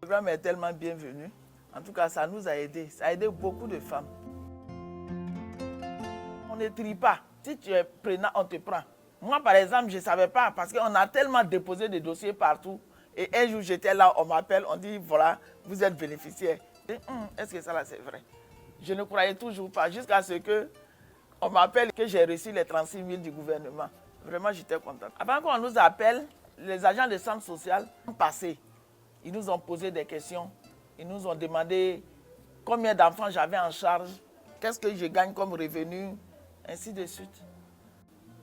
Le programme est tellement bienvenu. En tout cas, ça nous a aidés. Ça a aidé beaucoup de femmes. On ne trie pas. Si tu es prenant, on te prend. Moi, par exemple, je ne savais pas parce qu'on a tellement déposé des dossiers partout. Et un jour, j'étais là, on m'appelle, on dit, voilà, vous êtes bénéficiaire. Je dis, est-ce que ça là, c'est vrai? Je ne croyais toujours pas jusqu'à ce qu'on m'appelle que j'ai reçu les 36 000 du gouvernement. Vraiment, j'étais contente. Avant qu'on nous appelle, les agents de centre social ont passé. Ils nous ont posé des questions. Ils nous ont demandé combien d'enfants j'avais en charge, qu'est-ce que je gagne comme revenu, ainsi de suite.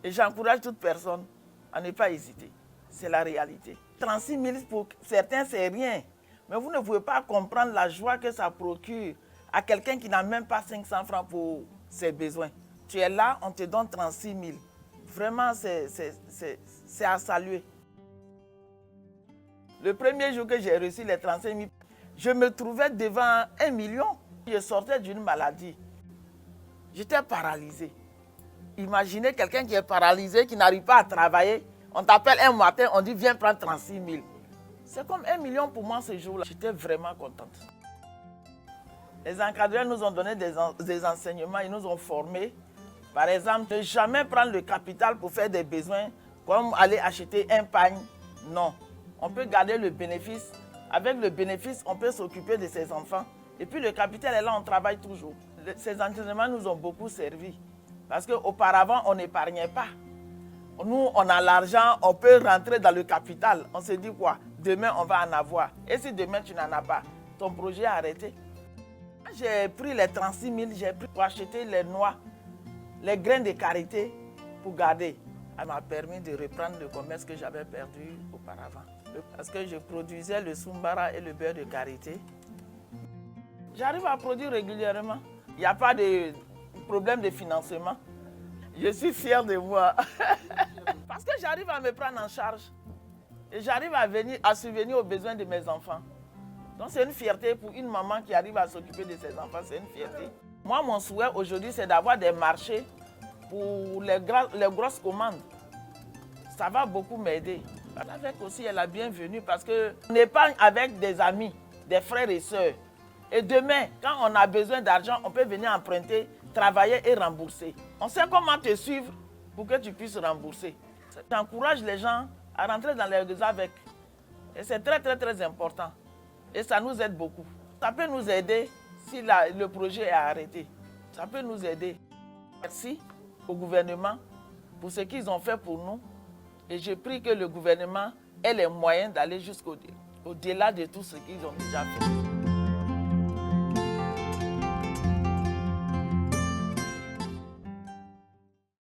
Et j'encourage toute personne à ne pas hésiter. C'est la réalité. 36 000 pour certains, c'est rien. Mais vous ne pouvez pas comprendre la joie que ça procure à quelqu'un qui n'a même pas 500 francs pour ses besoins. Tu es là, on te donne 36 000. Vraiment, c'est à saluer. Le premier jour que j'ai reçu les 35 000, je me trouvais devant 1 million. Je sortais d'une maladie. J'étais paralysé. Imaginez quelqu'un qui est paralysé, qui n'arrive pas à travailler. On t'appelle un matin, on dit viens prendre 36 000. C'est comme 1 million pour moi ce jour-là. J'étais vraiment contente. Les encadreurs nous ont donné des enseignements, ils nous ont formés. Par exemple, ne jamais prendre le capital pour faire des besoins, comme aller acheter un pagne. Non. On peut garder le bénéfice. Avec le bénéfice, on peut s'occuper de ses enfants. Et puis le capital est là, on travaille toujours. Ces enseignements nous ont beaucoup servi. Parce qu'auparavant, on n'épargnait pas. Nous, on a l'argent, on peut rentrer dans le capital. On se dit quoi? Demain, on va en avoir. Et si demain, tu n'en as pas, ton projet est arrêté. J'ai pris les 36 000, j'ai pris pour acheter les noix, les grains de karité pour garder. Ça m'a permis de reprendre le commerce que j'avais perdu auparavant. Parce que je produisais le soumbara et le beurre de karité. J'arrive à produire régulièrement. Il n'y a pas de problème de financement. Je suis fière de moi. Parce que j'arrive à me prendre en charge. Et j'arrive à subvenir aux besoins de mes enfants. Donc c'est une fierté pour une maman qui arrive à s'occuper de ses enfants. C'est une fierté. Moi, mon souhait aujourd'hui, c'est d'avoir des marchés pour les grosses commandes. Ça va beaucoup m'aider. Avec aussi, elle est la bienvenue parce qu'on épargne avec des amis, des frères et sœurs. Et demain, quand on a besoin d'argent, on peut venir emprunter, travailler et rembourser. On sait comment te suivre pour que tu puisses rembourser. J'encourage les gens à rentrer dans les réseaux avec. Et c'est très, très, très important. Et ça nous aide beaucoup. Ça peut nous aider si le projet est arrêté. Ça peut nous aider. Merci au gouvernement pour ce qu'ils ont fait pour nous. Et je prie que le gouvernement ait les moyens d'aller jusqu'au-delà de tout ce qu'ils ont déjà fait.